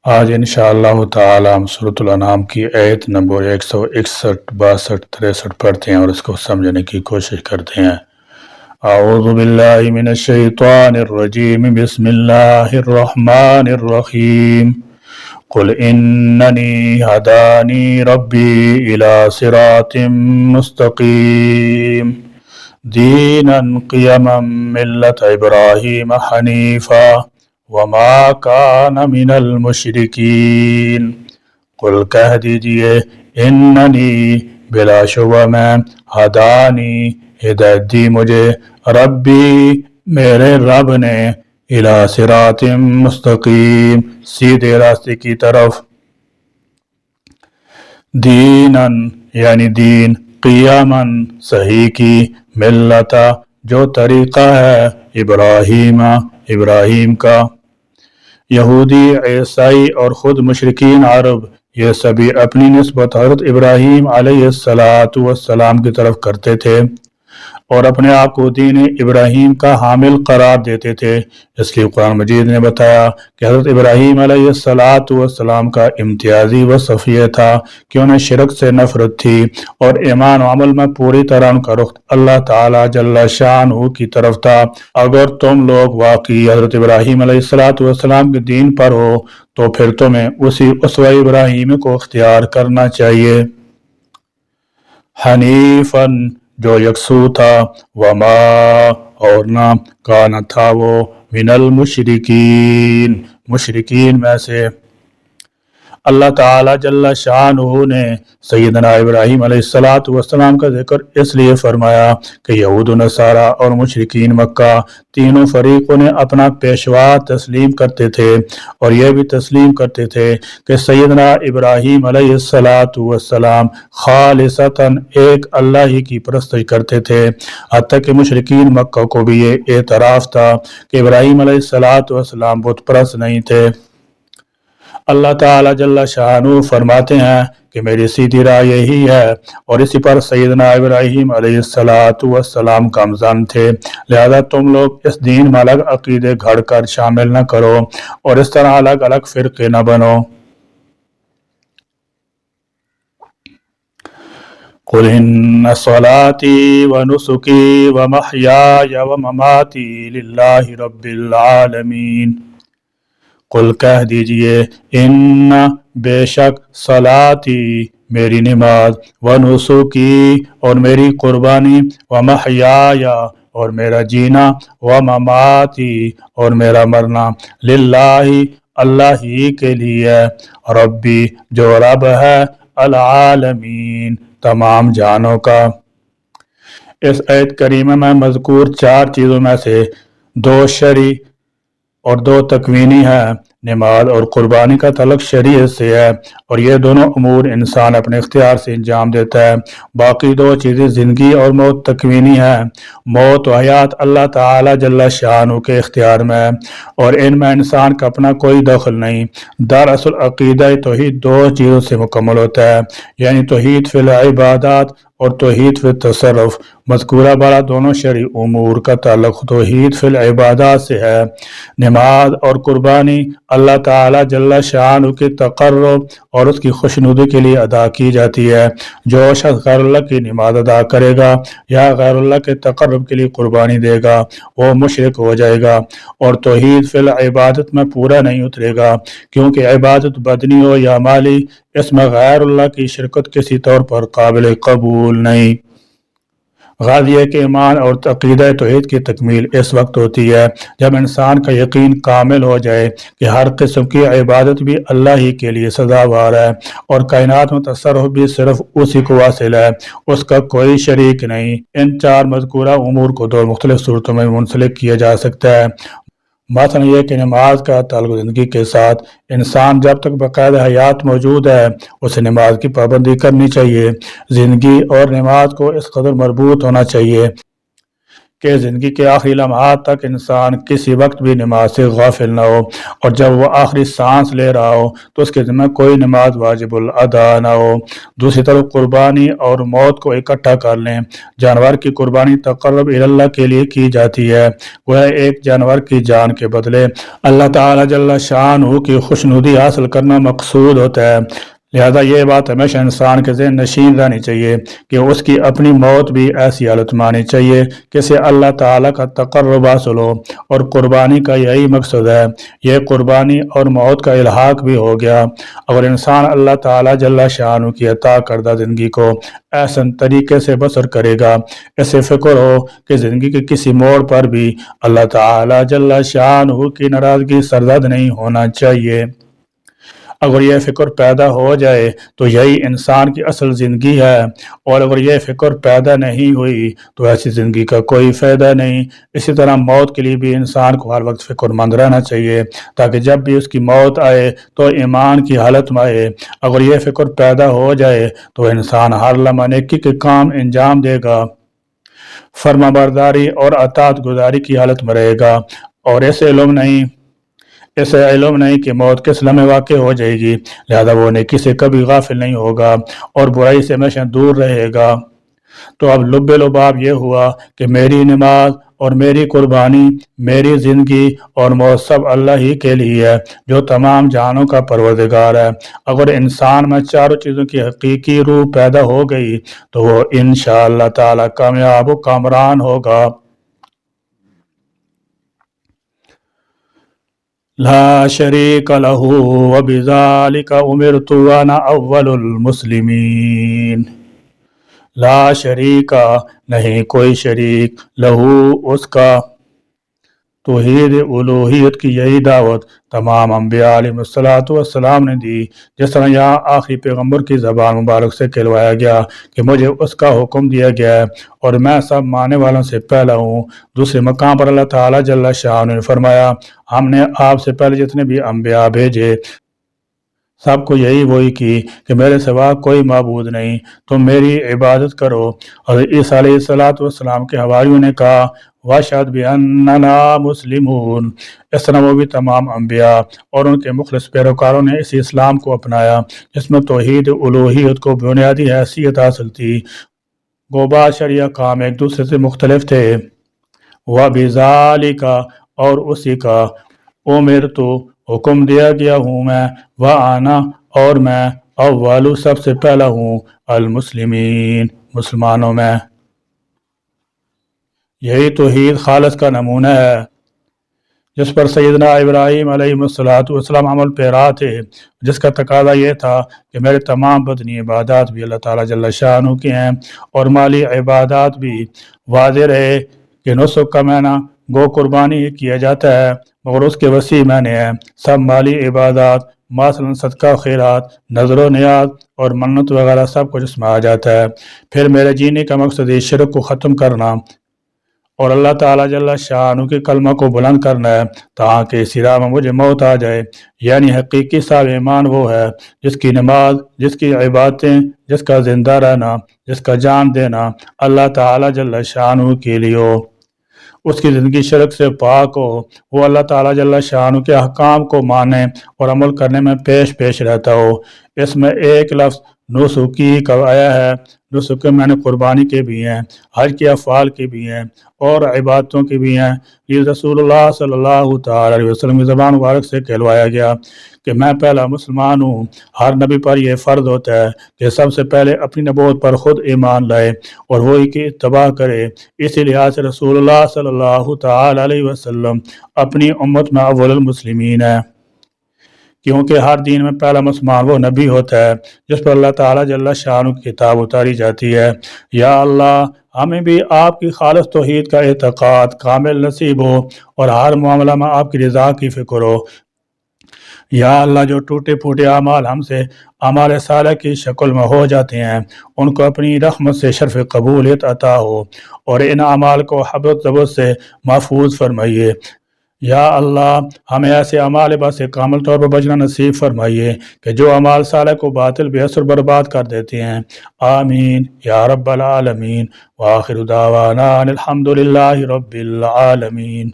آج انشاءاللہ تعالی ہم سورۃ الانعام کی آیت نمبر 161 62 63 پڑھتے ہیں اور اس کو سمجھنے کی کوشش کرتے ہیں۔ اعوذ باللہ من الشیطان الرجیم، بسم اللہ الرحمن الرحیم۔ قل اننی ہدانی ربی الی صراط مستقیم دینا قیما ملت ابراہیم حنیفا وما کان من المشرکین۔ قل کہہ دیجئے اننی بلا شبہ میں ہدانی ہدایت دی مجھے ربی میرے رب نے الی صراط مستقیم سیدھے راستے کی طرف، دینن یعنی دین، قیامن صحیح کی، ملتا جو طریقہ ہے، ابراہیم کا۔ یہودی، عیسائی اور خود مشرکین عرب یہ سبھی اپنی نسبت حضرت ابراہیم علیہ السلام کی طرف کرتے تھے اور اپنے آپ کو دین ابراہیم کا حامل قرار دیتے تھے۔ اس لیے قرآن مجید نے بتایا کہ حضرت ابراہیم علیہ السلام کا امتیازی وصف یہ تھا کہ انہیں شرک سے نفرت تھی اور ایمان و عمل میں پوری طرح ان کا رخ اللہ تعالی جل شانہ کی طرف تھا۔ اگر تم لوگ واقعی حضرت ابراہیم علیہ السلام کے دین پر ہو تو پھر تمہیں اسی اسوہ ابراہیم کو اختیار کرنا چاہیے، حنیفاً جو یکسو تھا، وما اور نہ کانا تھا وہ من المشرکین مشرکین میں سے۔ اللہ تعالی جل شانہ نے سیدنا ابراہیم علیہ السلام کا ذکر اس لیے فرمایا کہ یہود و نصارہ اور مشرکین مکہ تینوں فریقوں نے اپنا پیشوا تسلیم کرتے تھے اور یہ بھی تسلیم کرتے تھے کہ سیدنا ابراہیم علیہ السلام خالصتاً ایک اللہ ہی کی پرستش کرتے تھے، حتیٰ کہ مشرکین مکہ کو بھی یہ اعتراف تھا کہ ابراہیم علیہ السلام بت پرست نہیں تھے۔ اللہ تعالی جل شانہ فرماتے ہیں کہ میری سیدھی راہ یہی ہے اور اسی پر سیدنا ابراہیم علیہ السلام کامزن تھے، لہذا تم لوگ اس دین میں الگ عقیدے گھڑ کر شامل نہ کرو اور اس طرح الگ الگ فرقے نہ بنو۔ قل ان صلاتي ونسكي ومحياي ومماتي لله رب العالمین۔ قل کہہ دیجئے ان بے شک صلاتی میری نماز، ونسکی اور میری قربانی، ومحیاي اور میرا جینا، ومماتی اور میرا مرنا، للہ اللہ ہی کے لیے، ربی جو رب ہے، العالمین تمام جہانوں کا۔ اس آیت کریمہ میں مذکور چار چیزوں میں سے دو شرعی اور دو تکوینی ہے۔ نماز اور قربانی کا تعلق شریعت سے ہے اور یہ دونوں امور انسان اپنے اختیار سے انجام دیتا ہے۔ باقی دو چیزیں زندگی اور موت تکوینی ہیں۔ موت و حیات اللہ تعالی جل شانہ کے اختیار میں ہے اور ان میں انسان کا اپنا کوئی دخل نہیں۔ دراصل عقیدہ توحید دو چیزوں سے مکمل ہوتا ہے، یعنی توحید فی العبادات اور توحید فی التصرف۔ مذکورہ بارہ دونوں شرعی امور کا تعلق توحید فی العبادات سے ہے۔ نماز اور قربانی اللہ تعالی جل شانہ کے تقرب اور اس کی خوشنودی کے لیے ادا کی جاتی ہے۔ جو شخص غیر اللہ کی نماز ادا کرے گا یا غیر اللہ کے تقرب کے لیے قربانی دے گا وہ مشرک ہو جائے گا اور توحید فی العبادت میں پورا نہیں اترے گا، کیونکہ عبادت بدنی ہو یا مالی اس میں غیر اللہ کی شرکت کسی طور پر قابل قبول نہیں۔ غازیہ کے ایمان اور عقیدہ توحید کی تکمیل اس وقت ہوتی ہے جب انسان کا یقین کامل ہو جائے کہ ہر قسم کی عبادت بھی اللہ ہی کے لیے سزاوار ہے اور کائنات میں تصرف بھی صرف اسی کو واصل ہے، اس کا کوئی شریک نہیں۔ ان چار مذکورہ امور کو دو مختلف صورتوں میں منسلک کیا جا سکتا ہے۔ مثلا یہ کہ نماز کا تعلق زندگی کے ساتھ، انسان جب تک باقاعدہ حیات موجود ہے اسے نماز کی پابندی کرنی چاہیے۔ زندگی اور نماز کو اس قدر مربوط ہونا چاہیے کہ زندگی کے آخری لمحات تک انسان کسی وقت بھی نماز سے غافل نہ ہو، اور جب وہ آخری سانس لے رہا ہو تو اس کے ذمہ کوئی نماز واجب الادا نہ ہو۔ دوسری طرف قربانی اور موت کو اکٹھا کر لیں۔ جانور کی قربانی تقرب اللہ کے لیے کی جاتی ہے، وہ ایک جانور کی جان کے بدلے اللہ تعالی جل شانہ کی خوشنودی حاصل کرنا مقصود ہوتا ہے۔ لہذا یہ بات ہمیشہ انسان کے ذہن نشین رہنی چاہیے کہ اس کی اپنی موت بھی ایسی حالت میں آنی چاہیے کہ اسے اللہ تعالیٰ کا تقرب حاصل ہو، اور قربانی کا یہی مقصد ہے۔ یہ قربانی اور موت کا الحاق بھی ہو گیا۔ اگر انسان اللہ تعالیٰ جل شانہ کی عطا کردہ زندگی کو احسن طریقے سے بسر کرے گا، اسے فکر ہو کہ زندگی کے کسی موڑ پر بھی اللہ تعالیٰ جل شانہ کی ناراضگی سرزد نہیں ہونا چاہیے۔ اگر یہ فکر پیدا ہو جائے تو یہی انسان کی اصل زندگی ہے، اور اگر یہ فکر پیدا نہیں ہوئی تو ایسی زندگی کا کوئی فائدہ نہیں۔ اسی طرح موت کے لیے بھی انسان کو ہر وقت فکر مند رہنا چاہیے تاکہ جب بھی اس کی موت آئے تو ایمان کی حالت میں آئے۔ اگر یہ فکر پیدا ہو جائے تو انسان ہر لمحہ نیکی کے کام انجام دے گا، فرما برداری اور اطاعت گزاری کی حالت میں رہے گا، اور اسے علم نہیں کہ موت کس لمحے واقع ہو جائے گی، لہذا وہ نیکی سے کبھی غافل نہیں ہوگا اور برائی سے ہمیشہ دور رہے گا۔ تو اب لب لباب یہ ہوا کہ میری نماز اور میری قربانی، میری زندگی اور موت سب اللہ ہی کے لیے ہے جو تمام جہانوں کا پروردگار ہے۔ اگر انسان میں چاروں چیزوں کی حقیقی روح پیدا ہو گئی تو وہ انشاءاللہ تعالی کامیاب و کامران ہوگا۔ لا شریک لہ وبذالک امرت وانا اول المسلمین۔ لا شریک، نہیں کوئی شریک، لہو اس کا، توحید الوہیت کی یہی دعوت تمام انبیاء علیہ السلام نے دی، جس طرح یہاں آخری پیغمبر کی زبان مبارک سے کہلوایا گیا کہ مجھے اس کا حکم دیا گیا ہے اور میں سب ماننے والوں سے پہلا ہوں۔ دوسرے مقام پر اللہ تعالیٰ جل شانہ نے فرمایا، ہم نے آپ سے پہلے جتنے بھی انبیاء بھیجے سب کو یہی وہی کی کہ میرے سوا کوئی معبود نہیں، تم میری عبادت کرو۔ اور عیسیٰ علیہ السلام کے حواریوں نے کہا، واشہد بأننا مسلمون۔ اس طرح وہ بھی تمام انبیاء اور ان کے مخلص پیروکاروں نے اسی اسلام کو اپنایا جس میں توحید الوہیت کو بنیادی حیثیت حاصل تھی۔ گوبا شریعہ کام ایک دوسرے سے مختلف تھے۔ وَبِذَالِکَ، اور اسی کا، امرت، حکم دیا گیا ہوں میں، وَأَنَا، اور میں، اول، سب سے پہلا ہوں، المسلمین، مسلمانوں میں۔ یہی توحید خالص کا نمونہ ہے جس پر سیدنا ابراہیم علیہ السلام عمل پیرا تھے، جس کا تقاضا یہ تھا کہ میرے تمام بدنی عبادات بھی اللہ تعالیٰ جل شانہ کے ہیں، اور مالی عبادات بھی۔ واضح رہے کہ نسک کا معنی گو قربانی ہی کیا جاتا ہے، مگر اس کے وسیع معنی ہے سب مالی عبادات، مثلا صدقہ خیرات، نظر و نیاز اور منت وغیرہ سب کچھ اس میں آ جاتا ہے۔ پھر میرے جینے کا مقصد اس شرک کو ختم کرنا اور اللہ تعالیٰ جل شانہ کے کلمہ کو بلند کرنا ہے تاکہ اسی راہ میں مجھے موت آ جائے۔ یعنی حقیقی صاحب ایمان وہ ہے جس کی نماز، جس کی عبادتیں، جس کا زندہ رہنا، جس کا جان دینا اللہ تعالیٰ جل شانہ کے لیے ہو، اس کی زندگی شرک سے پاک ہو، وہ اللہ تعالیٰ جل شانہ کے احکام کو مانے اور عمل کرنے میں پیش رہتا ہو۔ اس میں ایک لفظ نسکی کا آیا ہے۔ نسک کے معنی قربانی کے بھی ہیں، حج کے افعال کے بھی ہیں، اور عبادتوں کے بھی ہیں۔ یہ رسول اللہ صلی اللہ تعالی علیہ وسلم کی زبان مبارک سے کہلوایا گیا کہ میں پہلا مسلمان ہوں۔ ہر نبی پر یہ فرض ہوتا ہے کہ سب سے پہلے اپنی نبوت پر خود ایمان لائے اور وہی کی اتباع کرے۔ اسی لحاظ سے رسول اللہ صلی اللہ تعالی علیہ وسلم اپنی امت میں اول المسلمین ہے، کیونکہ ہر دین میں پہلا مسلمان وہ نبی ہوتا ہے جس پر اللہ تعالیٰ جل شانہ کی کتاب اتاری جاتی ہے۔ یا اللہ، ہمیں بھی آپ کی خالص توحید کا اعتقاد کامل نصیب ہو اور ہر معاملہ میں آپ کی رضا کی فکر ہو۔ یا اللہ، جو ٹوٹے پھوٹے اعمال ہم سے اعمال صالح کی شکل میں ہو جاتے ہیں ان کو اپنی رحمت سے شرف قبولیت عطا ہو اور ان اعمال کو حبت ضبط سے محفوظ فرمائیے۔ یا اللہ ہمیں ایسے اعمال بس سے کامل طور پر بچنا نصیب فرمائیے کہ جو اعمال صالح کو باطل بے اثر برباد کر دیتے ہیں۔ آمین یا رب العالمین۔ وآخر دعوانا ان الحمد للہ رب العالمین۔